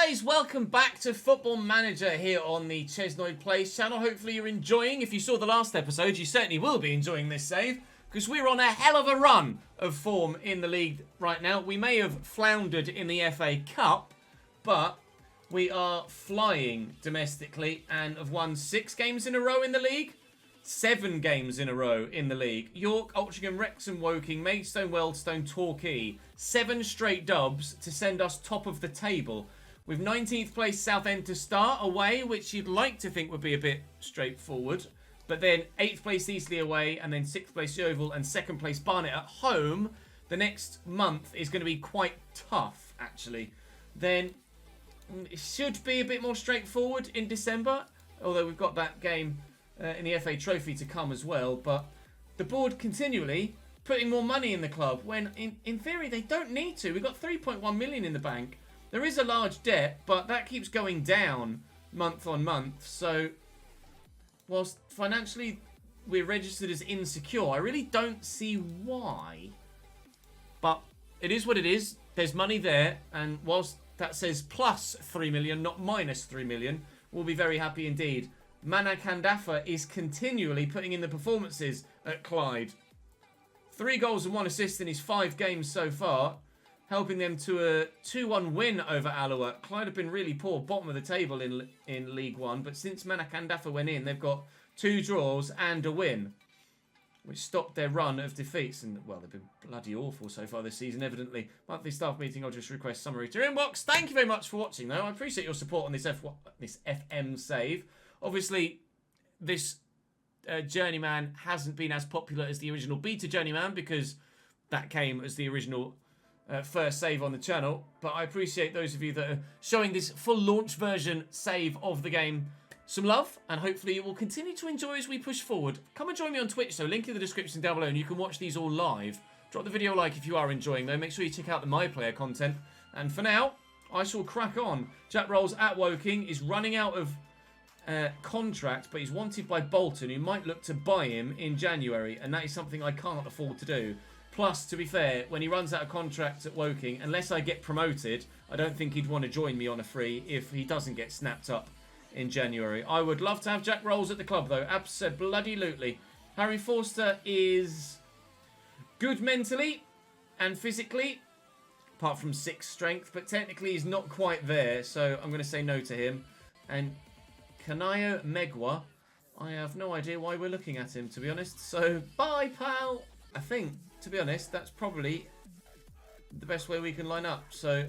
guys, welcome back to Football Manager here on the ChesnoidPlays channel. Hopefully you're enjoying. If you saw the last episode, you certainly will be enjoying this save, because we're on a hell of a run of form in the league right now. We may have floundered in the FA Cup, but we are flying domestically and have won 6 games in a row in the league. 7 games in a row in the league. York, Altrincham, Wrexham, Woking, Maidstone, Wealdstone, Torquay. 7 straight dubs to send us top of the table. With 19th place Southend to start away, which you'd like to think would be a bit straightforward. But then 8th place Eastleigh away, and then 6th place Yeovil, and 2nd place Barnet at home. The next month is going to be quite tough, actually. Then it should be a bit more straightforward in December, although we've got that game in the FA Trophy to come as well. But the board continually putting more money in the club when in theory they don't need to. We've got 3.1 million in the bank. There is a large debt, but that keeps going down month on month. So whilst financially we're registered as insecure, I really don't see why. But it is what it is. There's money there, and whilst that says plus 3 million, not minus 3 million, we'll be very happy indeed. Manakandafa is continually putting in the performances at Clyde. 3 goals and 1 assist in his 5 games so far, helping them to a 2-1 win over Alloa. Clyde have been really poor, bottom of the table in League One, but since Manakandafa went in, they've got 2 draws and a win, which stopped their run of defeats. And, well, they've been bloody awful so far this season, evidently. Monthly staff meeting, I'll just request summary to your inbox. Thank you very much for watching, though. I appreciate your support on this FM save. Obviously, this Journeyman hasn't been as popular as the original beta Journeyman, because that came as the original first save on the channel. But I appreciate those of you that are showing this full launch version save of the game some love, and hopefully you will continue to enjoy as we push forward. Come and join me on Twitch, though. Link in the description down below, and you can watch these all live. Drop the video a like if you are enjoying, though. Make sure you check out the My Player content. And for now, I shall crack on. Jack Rolls at Woking is running out of contract, but he's wanted by Bolton, who might look to buy him in January, and that is something I can't afford to do. Plus, to be fair, when he runs out of contract at Woking, unless I get promoted, I don't think he'd want to join me on a free if he doesn't get snapped up in January. I would love to have Jack Rolls at the club, though. Absolutely. Harry Forster is good mentally and physically, apart from 6 strength, but technically he's not quite there, so I'm going to say no to him. And Kanayo Megwa, I have no idea why we're looking at him, to be honest. So, bye, pal. I think, to be honest, that's probably the best way we can line up. So,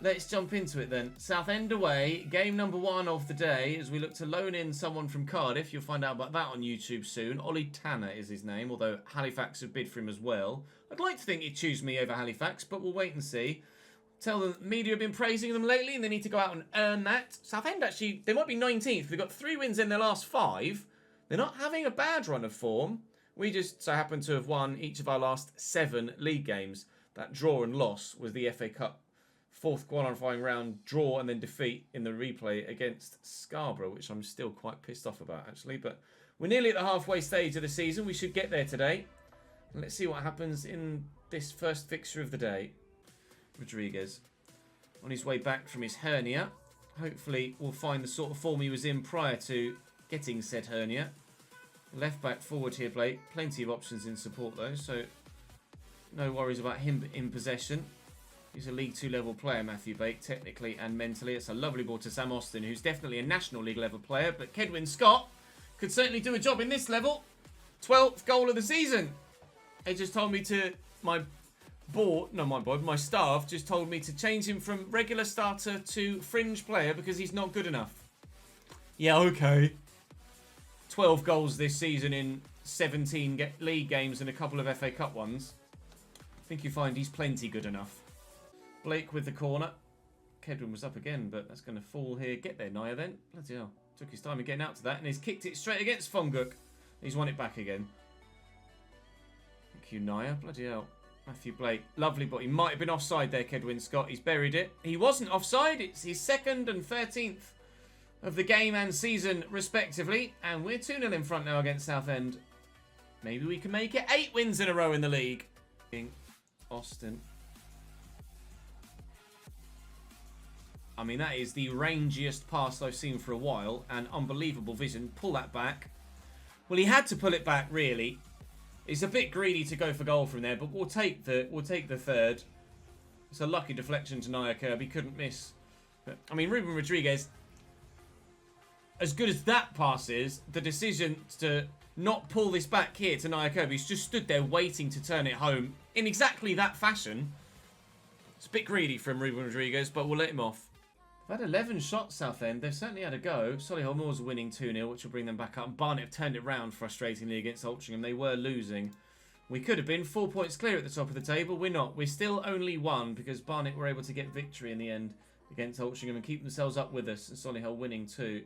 let's jump into it then. Southend away, game number 1 of the day, as we look to loan in someone from Cardiff. You'll find out about that on YouTube soon. Ollie Tanner is his name, although Halifax have bid for him as well. I'd like to think he'd choose me over Halifax, but we'll wait and see. Tell the media have been praising them lately, and they need to go out and earn that. Southend, actually, they might be 19th. They've got 3 wins in their last 5. They're not having a bad run of form. We just so happen to have won each of our last 7 league games. That draw and loss was the FA Cup 4th qualifying round draw and then defeat in the replay against Scarborough, which I'm still quite pissed off about, actually. But we're nearly at the halfway stage of the season. We should get there today. And let's see what happens in this first fixture of the day. Rodriguez on his way back from his hernia. Hopefully we'll find the sort of form he was in prior to getting said hernia. Left back forward here, Blake. Plenty of options in support though, so no worries about him in possession. He's a League 2 level player, Matthew Bake, technically and mentally. It's a lovely ball to Sam Austin, who's definitely a National League level player, but Kedwin Scott could certainly do a job in this level. 12th goal of the season. They just told me to, my staff just told me to change him from regular starter to fringe player because he's not good enough. Yeah, okay. 12 goals this season in 17 league games and a couple of FA Cup ones. I think you find he's plenty good enough. Blake with the corner. Kedwin was up again, but that's going to fall here. Get there, Naya, then. Bloody hell. Took his time in getting out to that, and he's kicked it straight against Fonguk. He's won it back again. Thank you, Naya. Bloody hell. Matthew Blake. Lovely, but he might have been offside there, Kedwin Scott. He's buried it. He wasn't offside. It's his 2nd and 13th of the game and season, respectively. And we're 2-0 in front now against Southend. Maybe we can make it 8 wins in a row in the league. Austin. I mean, that is the rangiest pass I've seen for a while. And unbelievable vision. Pull that back. Well, he had to pull it back, really. It's a bit greedy to go for goal from there, but we'll take the third. It's a lucky deflection to Nia Kirby. Couldn't miss. But, I mean, Ruben Rodriguez, as good as that pass is, the decision to not pull this back here to Nia Kirby, he's just stood there waiting to turn it home in exactly that fashion. It's a bit greedy from Ruben Rodriguez, but we'll let him off. They've had 11 shots, Southend. They've certainly had a go. Solihull Moors are winning 2-0, which will bring them back up. Barnet have turned it round frustratingly against Altrincham. They were losing. We could have been 4 points clear at the top of the table. We're not. We're still only one because Barnet were able to get victory in the end against Altrincham and keep themselves up with us. And Solihull winning 2.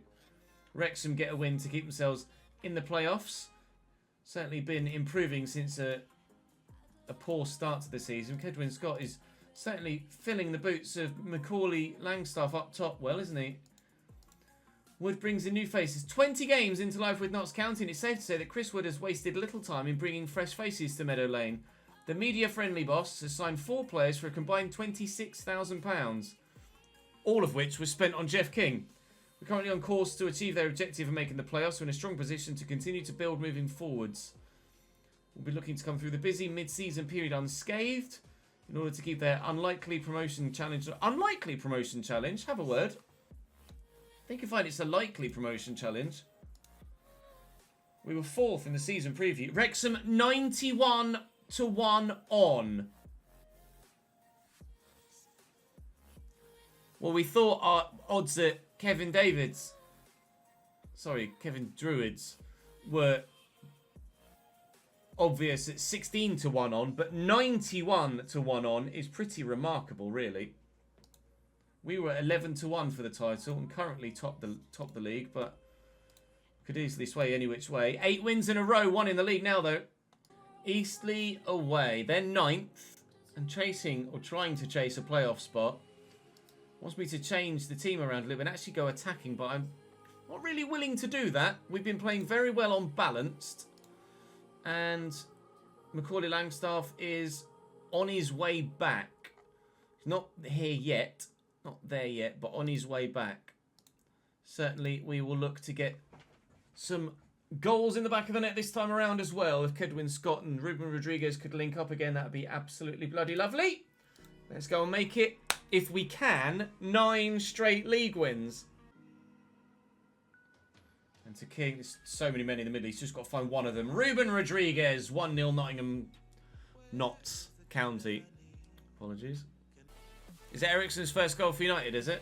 Wrexham get a win to keep themselves in the playoffs. Certainly been improving since a poor start to the season. Cedwyn Scott is certainly filling the boots of Macaulay Langstaff up top well, isn't he? Wood brings in new faces. 20 games into life with Notts County, and it's safe to say that Chris Wood has wasted little time in bringing fresh faces to Meadow Lane. The media-friendly boss has signed 4 players for a combined £26,000, all of which was spent on Jeff King. We're currently on course to achieve their objective of making the playoffs. We're in a strong position to continue to build moving forwards. We'll be looking to come through the busy mid-season period unscathed in order to keep their unlikely promotion challenge. Unlikely promotion challenge? Have a word. I think you'll find it's a likely promotion challenge. We were 4th in the season preview. Wrexham 91-1 on. Well, we thought our odds at Kevin Druids were obvious at 16-1 on, but 91-1 on is pretty remarkable, really. We were 11-1 for the title and currently top the league, but could easily sway any which way. 8 wins in a row, 1 in the league now, though. Eastleigh away. They're 9th and chasing or trying to chase a playoff spot. Wants me to change the team around a little bit and actually go attacking, but I'm not really willing to do that. We've been playing very well on balanced. And Macaulay Langstaff is on his way back. He's not here yet. Not there yet, but on his way back. Certainly, we will look to get some goals in the back of the net this time around as well. If Cedwyn Scott and Ruben Rodriguez could link up again, that would be absolutely bloody lovely. Let's go and make it, if we can, 9 straight league wins. And to King, there's so many men in the middle. He's just got to find one of them. Ruben Rodriguez, 1-0 Nottingham Notts County. Apologies. Is it Ericsson's first goal for United, is it?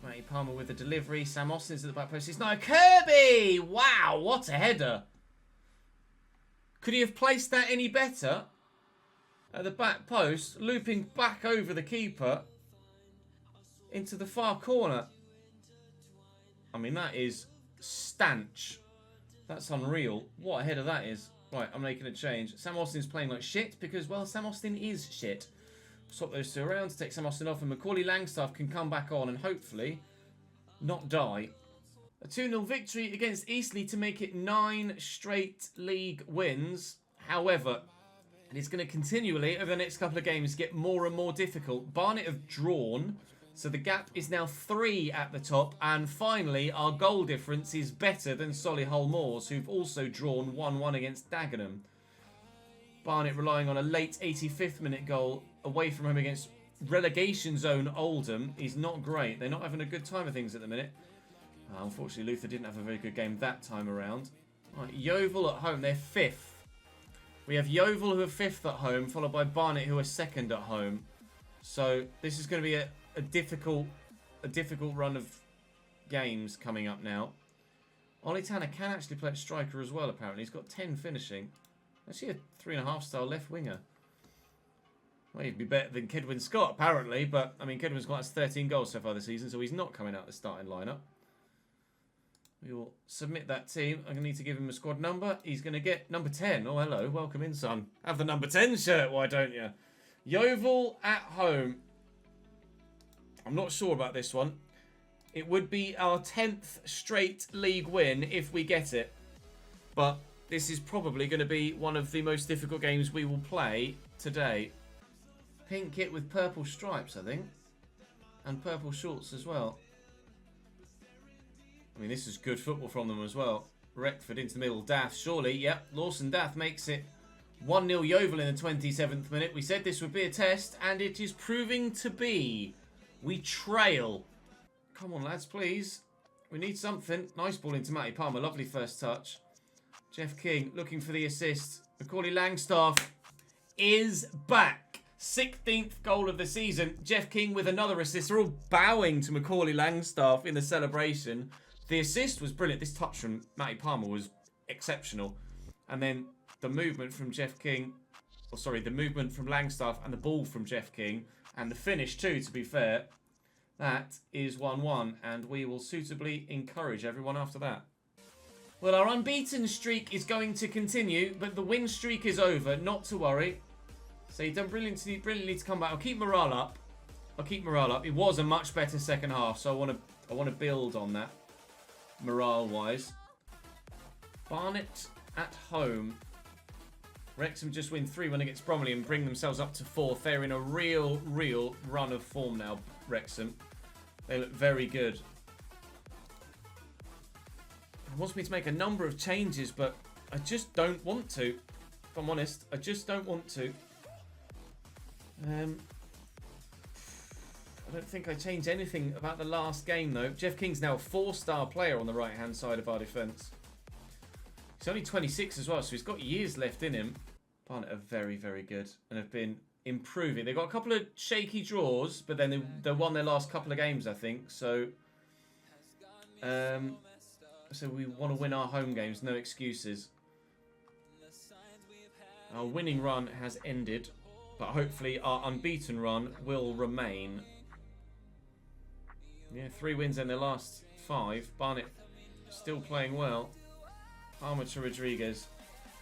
Matty Palmer with the delivery. Sam Austin's at the back post. It's not a Kirby! Wow, what a header. Could he have placed that any better? At the back post, looping back over the keeper into the far corner. I mean, that is stanch. That's unreal. What a header that is. Right, I'm making a change. Sam Austin's playing like shit because, well, Sam Austin is shit. Swap those two around to take Sam Austin off, and Macaulay Langstaff can come back on and hopefully not die. A 2-0 victory against Eastleigh to make it 9 straight league wins. However, and it's going to continually, over the next couple of games, get more and more difficult. Barnet have drawn, so the gap is now 3 at the top. And finally, our goal difference is better than Solihull Moors, who've also drawn 1-1 against Dagenham. Barnet relying on a late 85th minute goal away from home against relegation zone Oldham is not great. They're not having a good time of things at the minute. Unfortunately, Luther didn't have a very good game that time around. Right, Yeovil at home, they're 5th. We have Yeovil who are 5th at home, followed by Barnet who are 2nd at home. So this is going to be a difficult run of games coming up now. Ollie Tanner can actually play at striker as well, apparently. He's got 10 finishing. Actually a 3.5 star left winger. Well, he'd be better than Cedwyn Scott, apparently. But, I mean, Cedwyn Scott has 13 goals so far this season, so he's not coming out the starting lineup. We will submit that team. I'm going to need to give him a squad number. He's going to get number 10. Oh, hello. Welcome in, son. Have the number 10 shirt, why don't you? Yeovil at home. I'm not sure about this one. It would be our 10th straight league win if we get it. But this is probably going to be one of the most difficult games we will play today. Pink kit with purple stripes, I think. And purple shorts as well. I mean, this is good football from them as well. Reckford into the middle. Dath, surely. Yep, Lawson Dath makes it 1-0 Yeovil in the 27th minute. We said this would be a test, and it is proving to be. We trail. Come on, lads, please. We need something. Nice ball into Matty Palmer. Lovely first touch. Jeff King looking for the assist. Macaulay Langstaff is back. 16th goal of the season. Jeff King with another assist. They're all bowing to Macaulay Langstaff in the celebration. The assist was brilliant. This touch from Matty Palmer was exceptional. And then the movement from Jeff King, the movement from Langstaff and the ball from Jeff King, and the finish too, to be fair. That is 1-1, and we will suitably encourage everyone after that. Well, our unbeaten streak is going to continue, but the win streak is over. Not to worry. So you've done brilliantly to come back. I'll keep morale up. It was a much better second half, so I want to build on that morale-wise. Barnet at home. Wrexham just win 3-1 against Bromley and bring themselves up to 4th. They're in a real run of form now, Wrexham. They look very good. It wants me to make a number of changes, but I just don't want to. If I'm honest, I just don't want to. I don't think I changed anything about the last game, though. Jeff King's now a 4-star player on the right-hand side of our defence. He's only 26 as well, so he's got years left in him. Barnet are very good and have been improving. They've got a couple of shaky draws, but then they won their last couple of games, I think. So, so we want to win our home games, no excuses. Our winning run has ended, but hopefully our unbeaten run will remain. Yeah, 3 wins in their last 5. Barnet still playing well. Palmer to Rodriguez.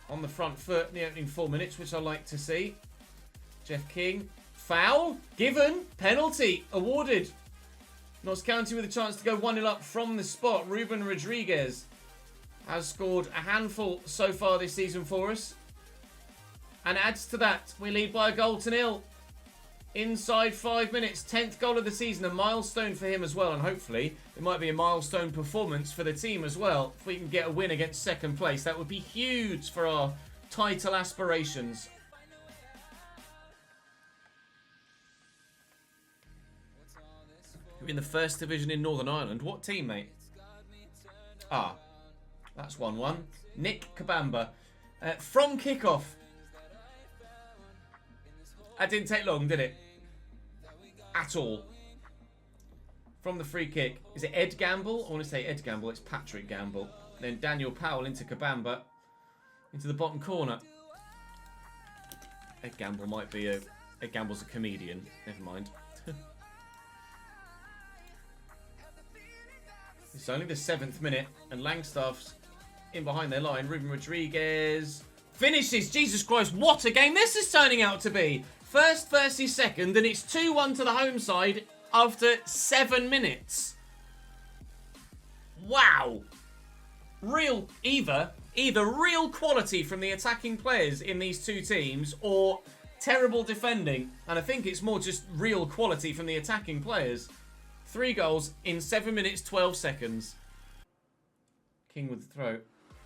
On the front foot in the opening 4 minutes, which I like to see. Jeff King. Foul. Given. Penalty. Awarded. Notts County with a chance to go 1-0 up from the spot. Ruben Rodriguez has scored a handful so far this season for us. And adds to that, we lead by a goal to 0. Inside 5 minutes, 10th goal of the season, a milestone for him as well, and hopefully it might be a milestone performance for the team as well. If we can get a win against second place, that would be huge for our title aspirations. We're in the first division in Northern Ireland. What team, mate? Ah, that's 1-1. Nick Kabamba. From kickoff. That didn't take long, did it? At all. From the free kick. Is it Ed Gamble? I want to say Ed Gamble. It's Patrick Gamble. Then Daniel Powell into Kabamba. Into the bottom corner. Ed Gamble might be a... Ed Gamble's a comedian. Never mind. It's only the 7th minute. And Langstaff's in behind their line. Ruben Rodriguez... finishes. Jesus Christ, what a game this is turning out to be. First versus second, and it's 2-1 to the home side after 7 minutes. Wow. Either real quality from the attacking players in these two teams, or terrible defending. And I think it's more just real quality from the attacking players. 3 goals in 7 minutes, 12 seconds. King with the throw.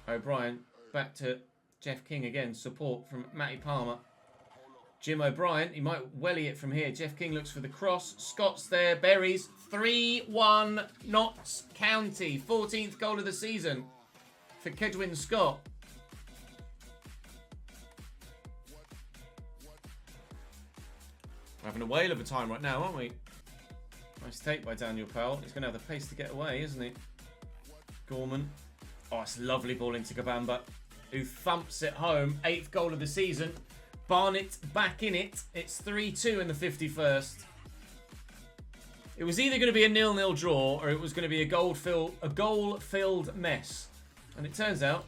O'Brien back to Jeff King again. Support from Matty Palmer. Jim O'Brien. He might welly it from here. Jeff King looks for the cross. Scott's there. Berries. 3-1 Notts County. 14th goal of the season for Kedwin Scott. We're having a whale of a time right now, aren't we? Nice take by Daniel Powell. He's going to have the pace to get away, isn't he? Gorman. Oh, it's a lovely ball into Kabamba, who thumps it home. 8th goal of the season. Barnet back in it. It's 3-2 in the 51st. It was either going to be a 0-0 draw, or it was going to be a goal-filled mess. And it turns out,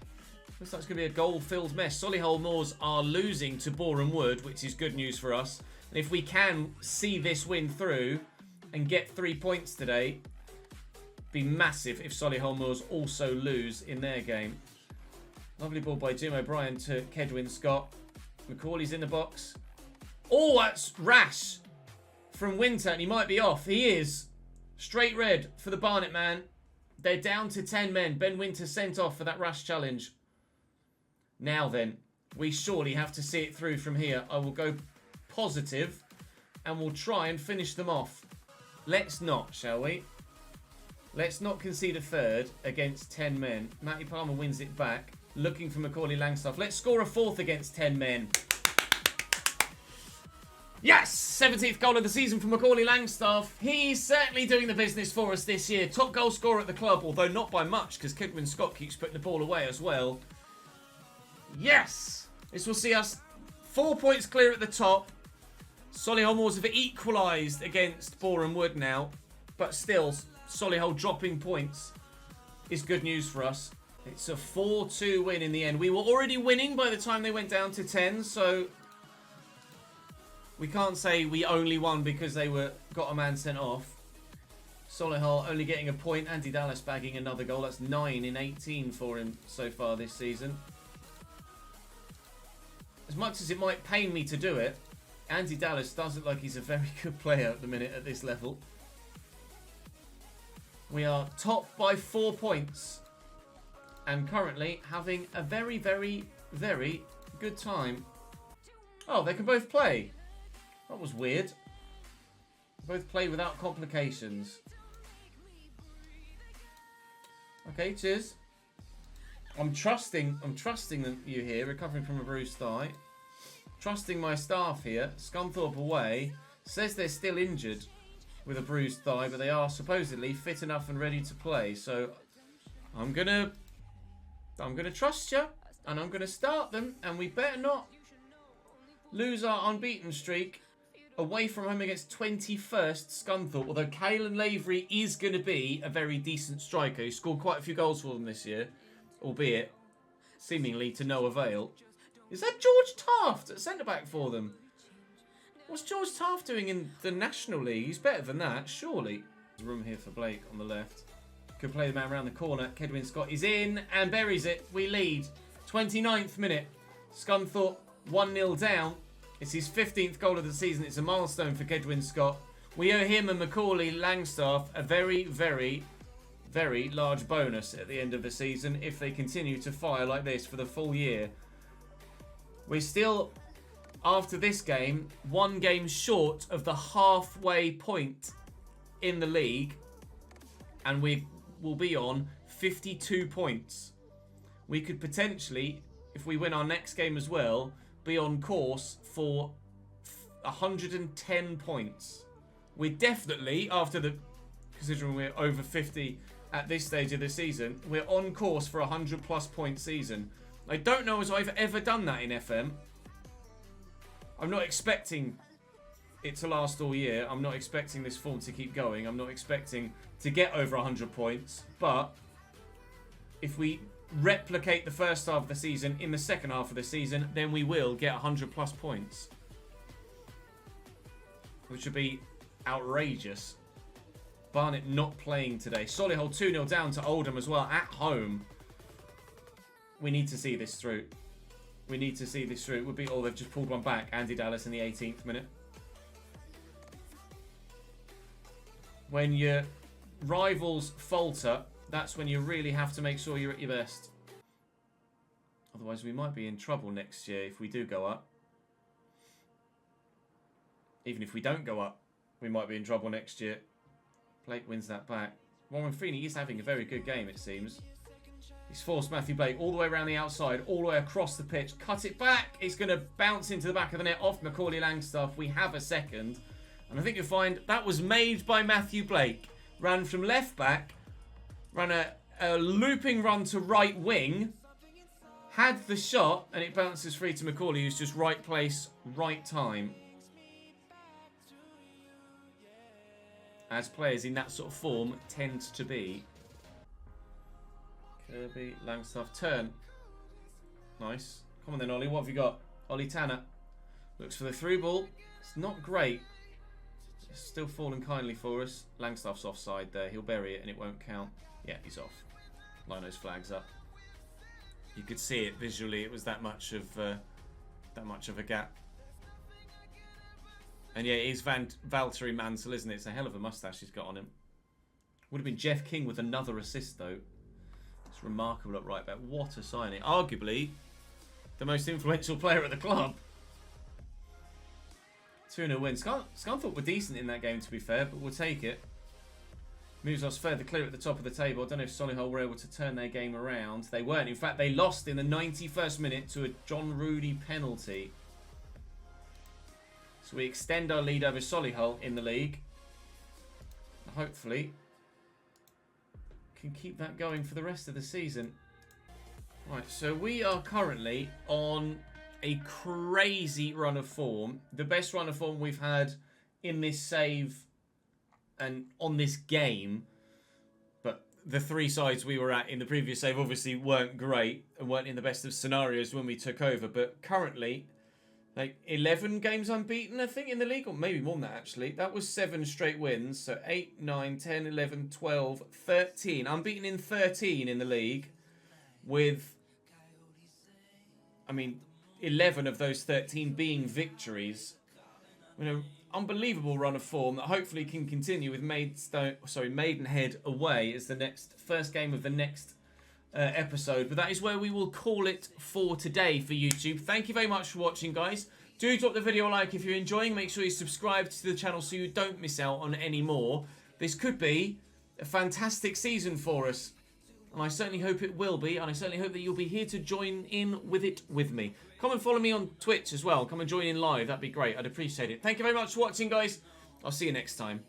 looks like it's going to be a goal-filled mess. Solihull Moors are losing to Boreham Wood, which is good news for us. And if we can see this win through and get 3 points today, be massive if Solihull Moors also lose in their game. Lovely ball by Jim O'Brien to Kedwin Scott. McCauley's in the box. Oh, that's rash from Winter, and he might be off. He is. Straight red for the Barnet man. They're down to 10 men. Ben Winter sent off for that rash challenge. Now then, we surely have to see it through from here. I will go positive and we'll try and finish them off. Let's not, shall we? Let's not concede a third against 10 men. Matty Palmer wins it back. Looking for Macaulay Langstaff. Let's score a fourth against 10 men. Yes! 17th goal of the season for Macaulay Langstaff. He's certainly doing the business for us this year. Top goal scorer at the club, although not by much, because Kidwin Scott keeps putting the ball away as well. Yes! This will see us 4 points clear at the top. Solihull Moors have equalised against Boreham Wood now. But still, Solihull dropping points is good news for us. It's a 4-2 win in the end. We were already winning by the time they went down to 10, so we can't say we only won because they got a man sent off. Solihull only getting a point. Andy Dallas bagging another goal. That's 9 in 18 for him so far this season. As much as it might pain me to do it, Andy Dallas does look like he's a very good player at the minute at this level. We are top by 4 points. And currently having a very, very, very good time. Oh, they can both play. That was weird. Both play without complications. Okay, cheers. I'm trusting you here, recovering from a bruised thigh. Trusting my staff here. Scunthorpe away. Says they're still injured with a bruised thigh, but they are supposedly fit enough and ready to play. So I'm gonna trust you, and I'm gonna start them, and we better not lose our unbeaten streak away from home against 21st Scunthorpe. Although Caelan Lavery is going to be a very decent striker. He scored quite a few goals for them this year, albeit seemingly to no avail. Is that George Taft at centre-back for them? What's George Taft doing in the National League? He's better than that, surely. There's room here for Blake on the left. Could play the man around the corner. Kedwin Scott is in and buries it. We lead. 29th minute. Scunthorpe 1-0 down. It's his 15th goal of the season. It's a milestone for Kedwin Scott. We owe him and Macaulay Langstaff a very, very, very large bonus at the end of the season if they continue to fire like this for the full year. We're still, after this game, 1 game short of the halfway point in the league. And we will be on 52 points. We could potentially, if we win our next game as well, be on course for 110 points. We're definitely, considering we're over 50 at this stage of the season, we're on course for a 100+ point season. I don't know as I've ever done that in FM. I'm not expecting it to last all year. I'm not expecting this form to keep going. I'm not expecting to get over 100 points. But if we replicate the first half of the season in the second half of the season, then we will get 100+ points. Which would be outrageous. Barnet not playing today. Solihull 2-0 down to Oldham as well at home. We need to see this through. We need to see this through. It would be, oh, they've just pulled one back. Andy Dallas in the 18th minute. When your rivals falter, that's when you really have to make sure you're at your best. Otherwise, we might be in trouble next year if we do go up. Even if we don't go up, we might be in trouble next year. Blake wins that back. Warren Feeney is having a very good game, it seems. He's forced Matthew Blake all the way around the outside, all the way across the pitch. Cut it back. It's going to bounce into the back of the net off Macaulay Langstaff. We have a second. And I think you'll find that was made by Matthew Blake. Ran from left back. Ran a looping run to right wing. Had the shot. And it bounces free to Macaulay, who's just right place, right time. As players in that sort of form tend to be. Kirby, Langstaff, turn. Nice. Come on then, Ollie. What have you got? Ollie Tanner. Looks for the through ball. It's not great. It's still falling kindly for us. Langstaff's offside there. He'll bury it and it won't count. Yeah, he's off. Lino's flags up. You could see it visually. It was that much of a gap. And yeah, it is Valtteri Mansell, isn't it? It's a hell of a moustache he's got on him. Would have been Jeff King with another assist, though. It's remarkable at right back. What a signing. Arguably, the most influential player at the club. 2-0 win. Scunthorpe were decent in that game, to be fair, but we'll take it. Moves us further clear at the top of the table. I don't know if Solihull were able to turn their game around. They weren't. In fact, they lost in the 91st minute to a John Rudy penalty. So we extend our lead over Solihull in the league. Hopefully, can keep that going for the rest of the season. Right, so we are currently on a crazy run of form. The best run of form we've had in this save and on this game. But the three sides we were at in the previous save obviously weren't great and weren't in the best of scenarios when we took over. But currently, like 11 games unbeaten, I think, in the league, or maybe more than that, actually. That was 7 straight wins. So 8, 9, 10, 11, 12, 13. Unbeaten in 13 in the league with, I mean, 11 of those 13 being victories. You know, unbelievable run of form that hopefully can continue with Maidenhead away as the first game of the next episode. But that is where we will call it for today for YouTube. Thank you very much for watching, guys. Do drop the video a like if you're enjoying. Make sure you subscribe to the channel so you don't miss out on any more. This could be a fantastic season for us, and I certainly hope it will be, and I certainly hope that you'll be here to join in with it with me. Come and follow me on Twitch as well. Come and join in live. That'd be great. I'd appreciate it. Thank you very much for watching, guys. I'll see you next time.